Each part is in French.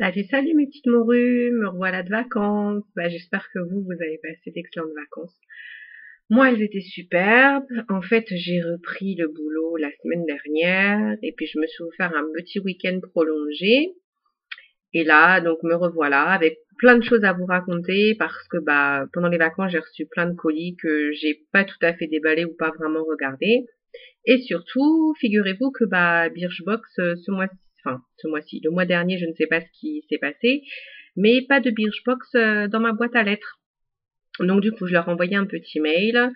Salut, salut mes petites morues, me revoilà de vacances. J'espère que vous avez passé d'excellentes vacances. Moi, elles étaient superbes. En fait, j'ai repris le boulot la semaine dernière et puis je me suis offert un petit week-end prolongé. Et là, donc me revoilà avec plein de choses à vous raconter parce que pendant les vacances, j'ai reçu plein de colis que j'ai pas tout à fait déballé ou pas vraiment regardé. Et surtout, figurez-vous que Birchbox ce mois-ci, le mois dernier, je ne sais pas ce qui s'est passé, mais pas de Birchbox dans ma boîte à lettres. Donc du coup, je leur ai envoyé un petit mail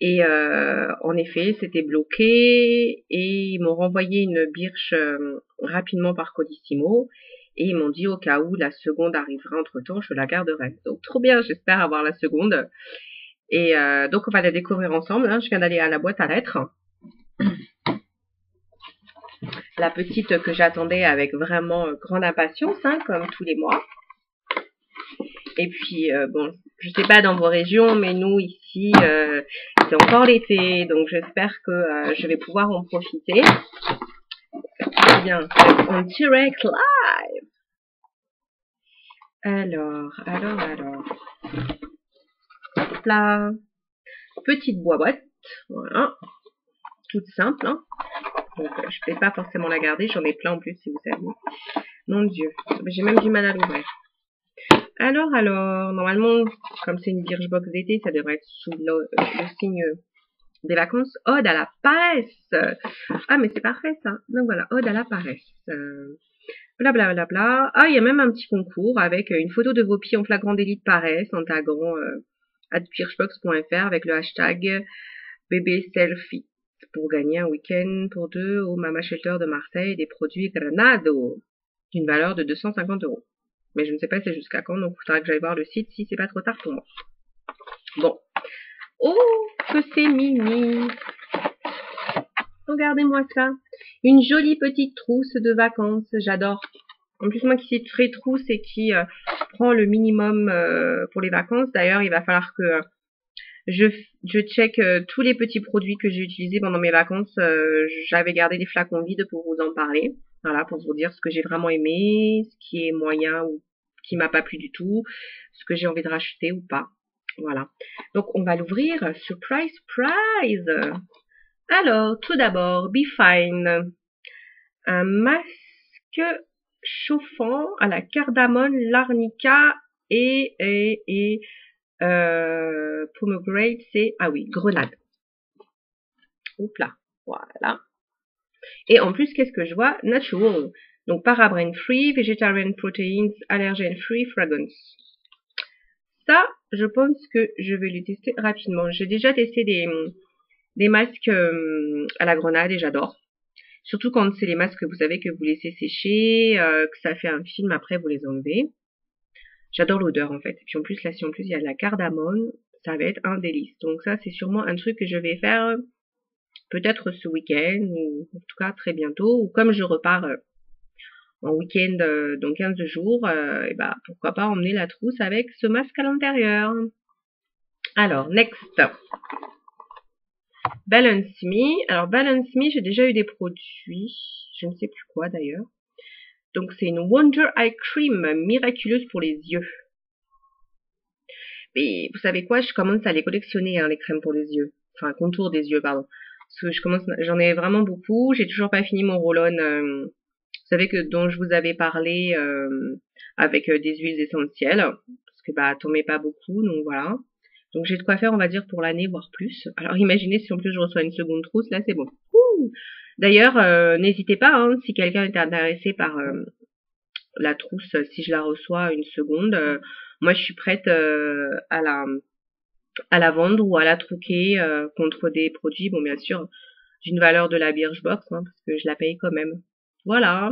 et en effet, c'était bloqué et ils m'ont renvoyé une Birch rapidement par Colissimo et ils m'ont dit au cas où la seconde arriverait entre-temps, je la garderai. Donc trop bien, j'espère avoir la seconde. Et donc on va la découvrir ensemble. Hein. Je viens d'aller à la boîte à lettres. La petite que j'attendais avec vraiment grande impatience, hein, comme tous les mois. Et puis, je sais pas dans vos régions, mais nous, ici, c'est encore l'été, donc j'espère que je vais pouvoir en profiter. Bien, en direct live. Alors. Hop là. Petite boîte, voilà. Toute simple, hein. Donc, je ne vais pas forcément la garder, j'en ai plein en plus, si vous savez. Mon Dieu, j'ai même du mal à l'ouvrir. Alors, normalement, comme c'est une Birchbox d'été, ça devrait être sous le signe des vacances. Ode à la paresse. Ah, mais c'est parfait, ça. Donc voilà, ode à la paresse. Blablabla. Bla. Ah, il y a même un petit concours avec une photo de vos pieds en flagrant délit de paresse en taguant @birchbox.fr avec le hashtag bébé selfie pour gagner un week-end pour deux au Mama Shelter de Marseille des produits Granado d'une valeur de 250 €. Mais je ne sais pas c'est jusqu'à quand, donc il faudra que j'aille voir le site si c'est pas trop tard pour moi. Bon. Oh, que c'est mini. Regardez-moi ça. Une jolie petite trousse de vacances. J'adore. En plus, moi qui suis très trousse et qui prend le minimum pour les vacances. D'ailleurs, il va falloir que je check tous les petits produits que j'ai utilisés pendant mes vacances. J'avais gardé des flacons vides pour vous en parler. Voilà, pour vous dire ce que j'ai vraiment aimé, ce qui est moyen ou qui m'a pas plu du tout, ce que j'ai envie de racheter ou pas. Voilà. Donc, on va l'ouvrir. Surprise, surprise. Alors, tout d'abord, Be Fine. Un masque chauffant à la cardamone, l'arnica et pomegranate, c'est, ah oui, grenade. Oups là, voilà. Et en plus, qu'est-ce que je vois? Natural. Donc, paraben free, vegetarian proteins, allergen free, fragrance. Ça, je pense que je vais le tester rapidement. J'ai déjà testé des masques à la grenade et j'adore. Surtout quand c'est les masques que vous savez que vous laissez sécher, que ça fait un film, après vous les enlevez. J'adore l'odeur en fait. Et puis en plus, là, si en plus il y a de la cardamone, ça va être un délice. Donc ça, c'est sûrement un truc que je vais faire peut-être ce week-end, ou en tout cas très bientôt. Ou comme je repars en week-end dans 15 jours, et pourquoi pas emmener la trousse avec ce masque à l'intérieur. Alors, next. Balance Me. Alors, Balance Me, j'ai déjà eu des produits. Je ne sais plus quoi d'ailleurs. Donc, c'est une Wonder Eye Cream miraculeuse pour les yeux. Mais vous savez quoi, je commence à les collectionner, hein, les crèmes pour les yeux. Enfin, contour des yeux, pardon. Parce que j'en ai vraiment beaucoup. J'ai toujours pas fini mon roll-on. Vous savez que dont je vous avais parlé avec des huiles essentielles. Parce que t'en mets pas beaucoup, donc voilà. Donc j'ai de quoi faire, on va dire, pour l'année, voire plus. Alors imaginez si en plus je reçois une seconde trousse, là c'est bon. D'ailleurs, n'hésitez pas, hein, si quelqu'un est intéressé par la trousse, si je la reçois une seconde, moi je suis prête à la vendre ou à la troquer contre des produits, bon bien sûr, d'une valeur de la Birchbox, hein, parce que je la paye quand même. Voilà.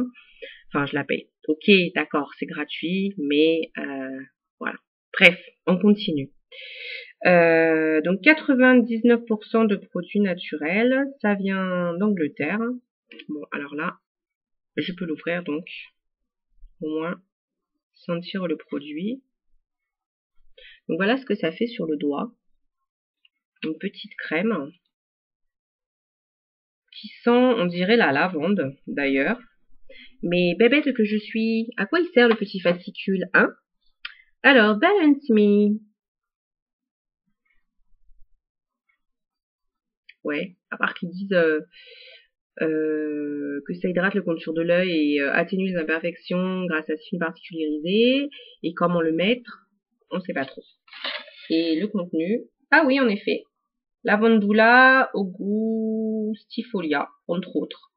Enfin, je la paye. Ok, d'accord, c'est gratuit, mais voilà. Bref, on continue. Donc 99% de produits naturels, ça vient d'Angleterre. Bon, alors là, je peux l'ouvrir donc, au moins sentir le produit. Donc voilà ce que ça fait sur le doigt. Une petite crème qui sent, on dirait la lavande d'ailleurs. Mais bébête que je suis, à quoi il sert le petit fascicule, hein? Alors, balance me. Ouais, à part qu'ils disent que ça hydrate le contour de l'œil et atténue les imperfections grâce à ce film particularisé. Et comment le mettre, on sait pas trop. Et le contenu, ah oui, en effet, lavandula au goût stifolia, entre autres.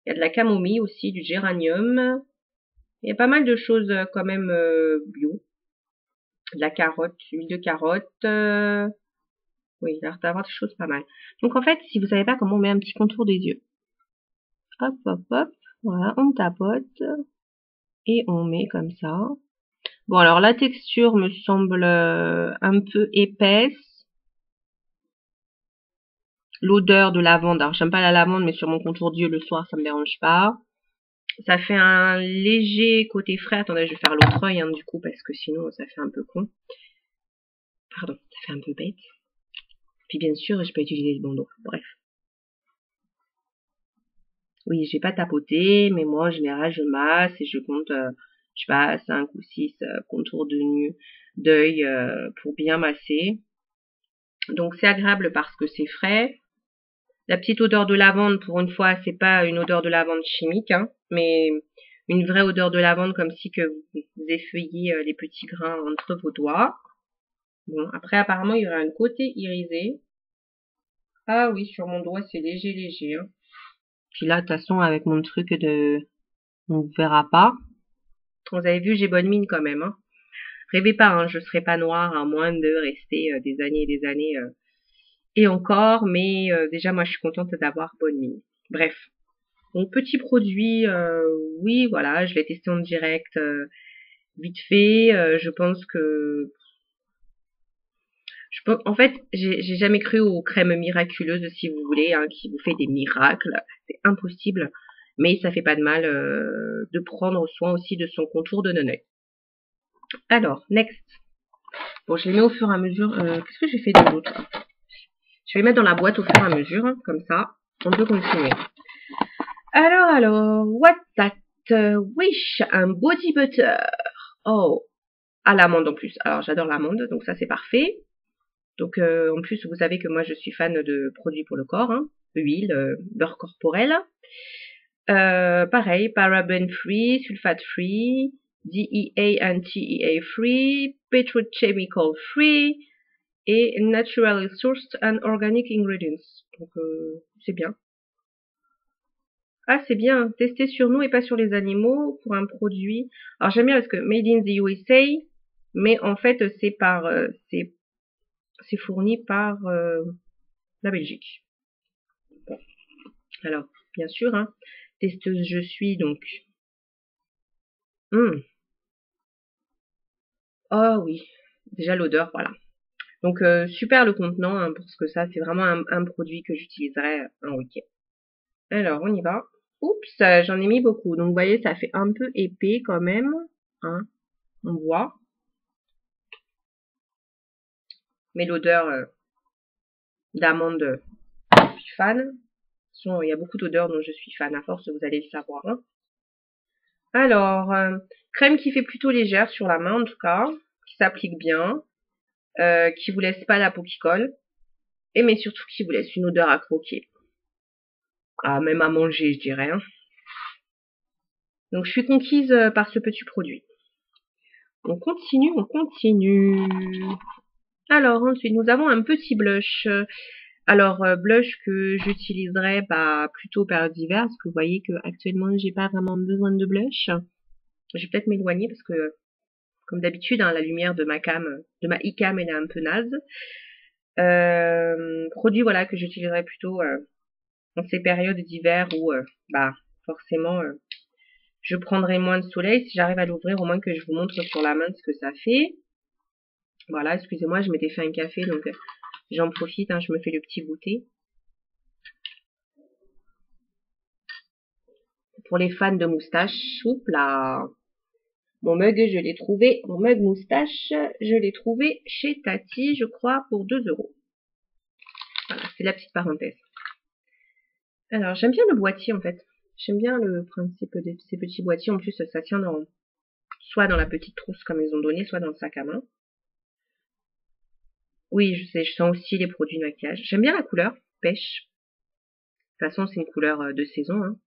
Il y a de la camomille aussi, du géranium. Il y a pas mal de choses quand même bio. De la carotte, huile de carotte. Oui, il a l'air d'avoir des choses pas mal. Donc en fait, si vous savez pas comment on met un petit contour des yeux. Hop, hop, hop. Voilà, on tapote. Et on met comme ça. Bon, alors la texture me semble un peu épaisse. L'odeur de lavande. Alors, j'aime pas la lavande, mais sur mon contour d'yeux le soir, ça me dérange pas. Ça fait un léger côté frais. Attendez, je vais faire l'autre œil, hein, du coup, parce que sinon, ça fait un peu con. Pardon, ça fait un peu bête. Puis bien sûr, je peux utiliser le bandeau. Bref. Oui, j'ai pas tapoté, mais moi, en général, je masse et je compte, je sais pas, 5 ou 6 contours d'œil pour bien masser. Donc, c'est agréable parce que c'est frais. La petite odeur de lavande, pour une fois, c'est pas une odeur de lavande chimique, hein, mais une vraie odeur de lavande comme si que vous effeuillez les petits grains entre vos doigts. Bon, après, apparemment, il y aura un côté irisé. Ah oui, sur mon doigt, c'est léger, léger. Hein. Puis là, de toute façon, avec mon truc on ne verra pas. Vous avez vu, j'ai bonne mine quand même. Hein. Rêvez pas, hein, je serai pas noire à moins de rester des années et des années et encore, mais déjà moi je suis contente d'avoir bonne mine. Bref, donc petit produit, oui voilà, je l'ai testé en direct vite fait. Je pense que en fait j'ai jamais cru aux crèmes miraculeuses si vous voulez, hein, qui vous fait des miracles, c'est impossible. Mais ça fait pas de mal de prendre soin aussi de son contour de œil. Alors, next. Bon, je les mets au fur et à mesure. Qu'est-ce que j'ai fait d'autre? Je vais les mettre dans la boîte au fur et à mesure, hein, comme ça, on peut continuer. Alors, what that wish, un body butter. Oh, à l'amande en plus. Alors, j'adore l'amande, donc ça c'est parfait. Donc, en plus, vous savez que moi je suis fan de produits pour le corps, hein, huile, beurre corporel. Pareil, paraben free, sulfate free, DEA and TEA free, petrochemical free et naturally sourced and organic ingredients. Donc c'est bien. Ah c'est bien, testé sur nous et pas sur les animaux pour un produit. Alors j'aime bien parce que made in the USA, mais en fait c'est par c'est fourni par la Belgique. Bon. Alors bien sûr, hein, testeuse je suis donc. Oh oui, déjà l'odeur, voilà. Donc super le contenant, hein, parce que ça c'est vraiment un produit que j'utiliserai un week-end. Alors on y va. Oups, j'en ai mis beaucoup. Donc vous voyez, ça fait un peu épais quand même. Hein, on voit. Mais l'odeur d'amande, je suis fan. Il y a beaucoup d'odeurs dont je suis fan. À force, vous allez le savoir. Hein. Alors, crème qui fait plutôt légère sur la main en tout cas, qui s'applique bien, qui vous laisse pas la peau qui colle, et mais surtout qui vous laisse une odeur à croquer. Ah, même à manger, je dirais. Hein. Donc, je suis conquise par ce petit produit. On continue, on continue. Alors, ensuite, nous avons un petit blush. Alors, blush que j'utiliserai plutôt période d'hiver, parce que vous voyez que actuellement j'ai pas vraiment besoin de blush. Je vais peut-être m'éloigner parce que, comme d'habitude, hein, la lumière de ma e-cam, elle est un peu naze. Produit, voilà, que j'utiliserai plutôt en ces périodes d'hiver où, forcément, je prendrai moins de soleil. Si j'arrive à l'ouvrir, au moins que je vous montre sur la main ce que ça fait. Voilà, excusez-moi, je m'étais fait un café, donc j'en profite, hein, je me fais le petit goûter. Pour les fans de moustache, oups là, mon mug, je l'ai trouvé, mon mug moustache, je l'ai trouvé chez Tati, je crois, pour 2 €. Voilà, c'est la petite parenthèse. Alors, j'aime bien le boîtier, en fait. J'aime bien le principe de ces petits boîtiers. En plus, ça tient soit dans la petite trousse comme ils ont donné, soit dans le sac à main. Oui, je sais, je sens aussi les produits de maquillage. J'aime bien la couleur, pêche. De toute façon, c'est une couleur de saison. Hein.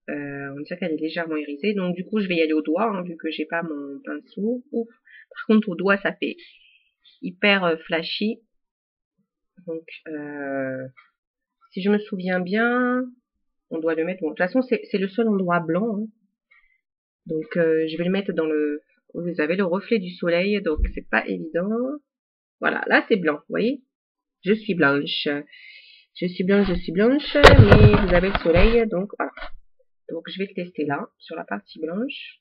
On dirait qu'elle est légèrement irisée. Donc du coup, je vais y aller au doigt, hein, vu que j'ai pas mon pinceau. Ouf. Par contre, au doigt, ça fait hyper flashy. Donc, si je me souviens bien, on doit le mettre. Bon, de toute façon, c'est le seul endroit blanc. Hein. Donc, je vais le mettre dans le. Vous avez le reflet du soleil, donc c'est pas évident. Voilà, là c'est blanc, vous voyez. Je suis blanche. Je suis blanche, mais vous avez le soleil, donc voilà. Donc, je vais le tester là, sur la partie blanche.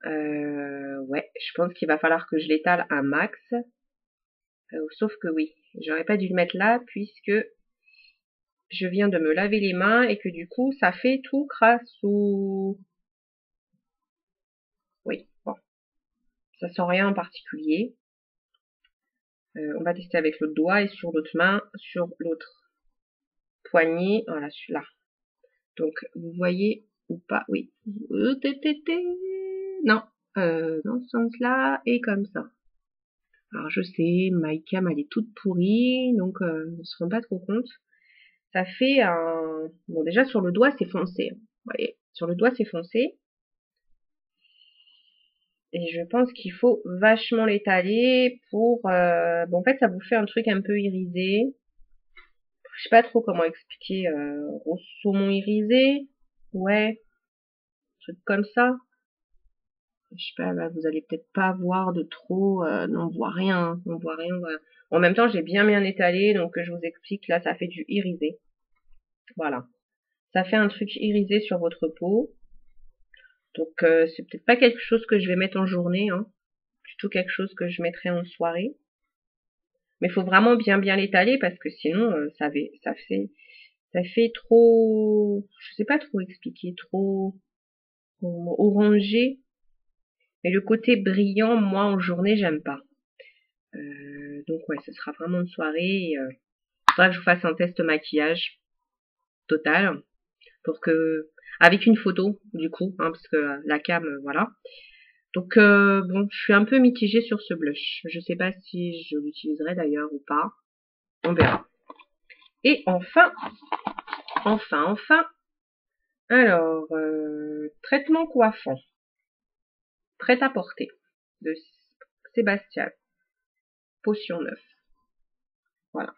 Ouais, je pense qu'il va falloir que je l'étale un max. Sauf que oui, j'aurais pas dû le mettre là, puisque je viens de me laver les mains et que du coup, ça fait tout crassou. Oui, bon, ça sent rien en particulier. On va tester avec l'autre doigt et sur l'autre main, sur l'autre poignet, voilà, celui-là. Donc, vous voyez ou pas, oui. Non, dans ce sens-là et comme ça. Alors, je sais, my cam, elle est toute pourrie, donc on se rend pas trop compte. Ça fait un... Bon, déjà, sur le doigt, c'est foncé. Vous voyez, sur le doigt, c'est foncé. Et je pense qu'il faut vachement l'étaler pour... Bon, en fait, ça vous fait un truc un peu irisé. Je sais pas trop comment expliquer. Au saumon irisé. Ouais, un truc comme ça. Je sais pas, là, vous allez peut-être pas voir de trop... non, on voit rien. Hein, on voit rien. Voilà. En même temps, j'ai bien étalé. Donc, je vous explique. Là, ça fait du irisé. Voilà. Ça fait un truc irisé sur votre peau. Donc c'est peut-être pas quelque chose que je vais mettre en journée, hein. Plutôt quelque chose que je mettrai en soirée. Mais il faut vraiment bien l'étaler parce que sinon ça fait trop, je sais pas trop expliquer, trop orangé. Mais le côté brillant, moi en journée j'aime pas. Donc ouais, ce sera vraiment une soirée. Faudra que je vous fasse un test maquillage total pour que avec une photo du coup, hein, parce que la cam, voilà. Donc bon, je suis un peu mitigée sur ce blush. Je sais pas si je l'utiliserai d'ailleurs ou pas. On verra. Et enfin, alors, traitement coiffant. Prêt à porter. De Sébastien. Potion 9. Voilà.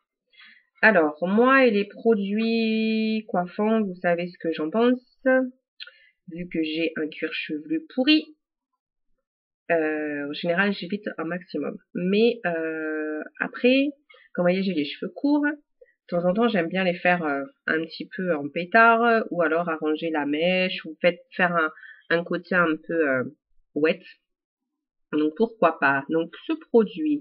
Alors, moi et les produits coiffants, vous savez ce que j'en pense. Vu que j'ai un cuir chevelu pourri, en général, j'évite un maximum. Mais après, comme vous voyez, j'ai les cheveux courts. De temps en temps, j'aime bien les faire un petit peu en pétard, ou alors arranger la mèche, ou faire un côté un peu wet. Donc pourquoi pas. Donc ce produit,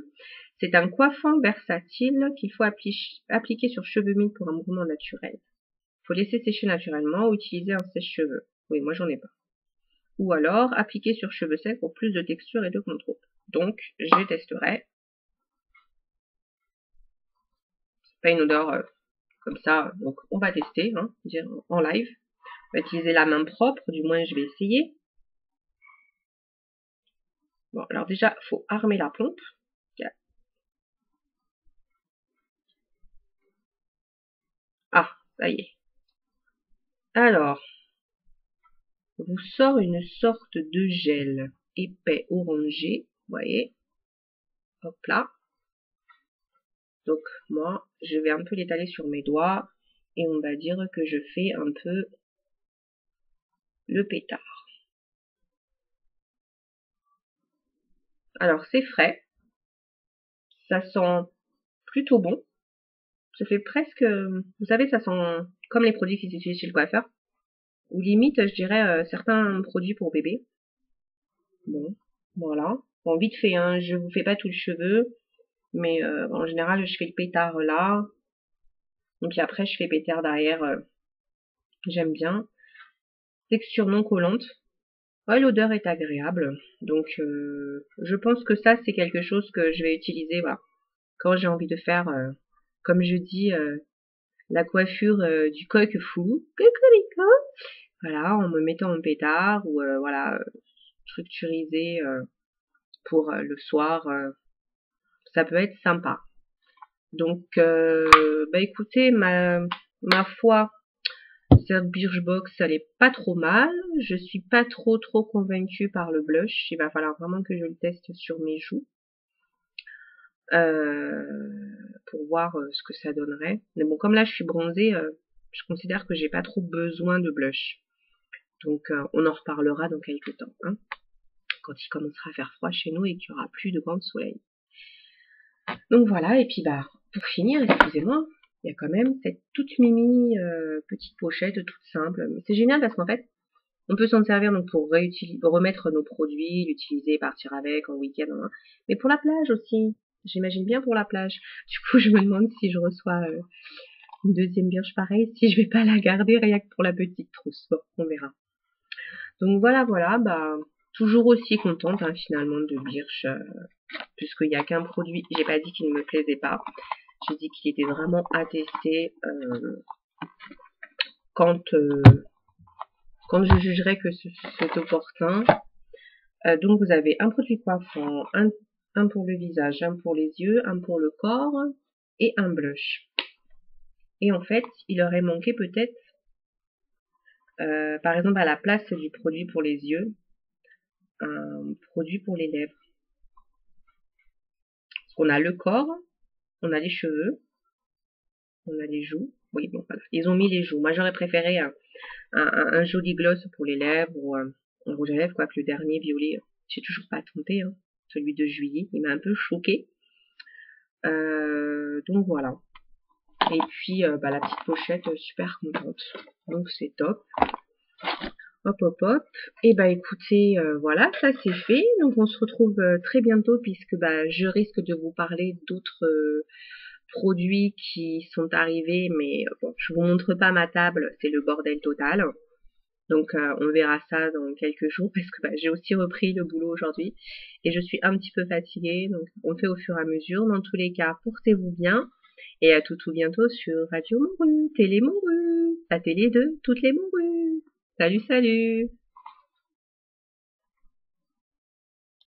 c'est un coiffant versatile qu'il faut appliquer sur cheveux humides pour un mouvement naturel. Il faut laisser sécher naturellement ou utiliser un sèche-cheveux. Oui, moi j'en ai pas. Ou alors appliquer sur cheveux secs pour plus de texture et de contrôle. Donc je testerai. C'est pas une odeur comme ça, donc on va tester, hein, dire en live. On va utiliser la main propre, du moins je vais essayer. Bon, alors déjà, faut armer la pompe. Ah, ça y est. Alors, vous sort une sorte de gel épais orangé, vous voyez. Hop là. Donc moi, je vais un peu l'étaler sur mes doigts et on va dire que je fais un peu le pétard. Alors c'est frais, ça sent plutôt bon. Ça fait presque, vous savez, ça sent comme les produits qu'ils utilisent chez le coiffeur. Ou limite, je dirais, certains produits pour bébé. Bon, voilà. Bon, vite fait, hein, je vous fais pas tout le cheveu. Mais en général, je fais le pétard là. Et puis après, je fais pétard derrière. J'aime bien. Texture non collante. Ouais, l'odeur est agréable. Donc, je pense que ça, c'est quelque chose que je vais utiliser, voilà. Quand j'ai envie de faire, comme je dis, la coiffure du coq fou, cocorico, voilà, en me mettant en pétard ou voilà, structurisé pour le soir, ça peut être sympa. Donc, bah écoutez, ma foi, cette Birchbox, elle est pas trop mal. Je suis pas trop convaincue par le blush. Il va falloir vraiment que je le teste sur mes joues pour voir ce que ça donnerait. Mais bon, comme là je suis bronzée, je considère que j'ai pas trop besoin de blush. Donc, on en reparlera dans quelques temps, hein, quand il commencera à faire froid chez nous et qu'il y aura plus de grand soleil. Donc voilà, et puis bah pour finir, excusez-moi, il y a quand même cette toute mimi petite pochette toute simple. Mais c'est génial parce qu'en fait, on peut s'en servir donc pour remettre nos produits, l'utiliser, partir avec en week-end, hein. Mais pour la plage aussi. J'imagine bien pour la plage. Du coup, je me demande si je reçois une deuxième Birch pareille, si je vais pas la garder rien que pour la petite trousse. Bon, on verra. Donc voilà, bah toujours aussi contente hein, finalement de Birch, puisqu'il n'y a qu'un produit. J'ai pas dit qu'il ne me plaisait pas. J'ai dit qu'il était vraiment à tester quand je jugerais que c'est opportun. Donc vous avez un produit coiffant, un pour le visage, un pour les yeux, un pour le corps et un blush. Et en fait, il aurait manqué peut-être, par exemple à la place du produit pour les yeux, un produit pour les lèvres. Parce qu'on a le corps, on a les cheveux, on a les joues. Oui, bon voilà, ils ont mis les joues. Moi j'aurais préféré un joli gloss pour les lèvres ou un rouge à lèvres, quoique le dernier violet, j'ai toujours pas tenté, hein. Celui de juillet, il m'a un peu choqué. Donc voilà. Et puis bah, la petite pochette, super contente. Donc c'est top. Hop hop hop. Et bah écoutez, voilà, ça c'est fait. Donc on se retrouve très bientôt puisque bah je risque de vous parler d'autres produits qui sont arrivés, mais bon, je vous montre pas ma table, c'est le bordel total. Donc on verra ça dans quelques jours parce que bah, j'ai aussi repris le boulot aujourd'hui et je suis un petit peu fatiguée, donc on fait au fur et à mesure. Dans tous les cas, portez-vous bien et à tout bientôt sur Radio Montru, Télé Montru, la télé de toutes les Montru. Salut salut!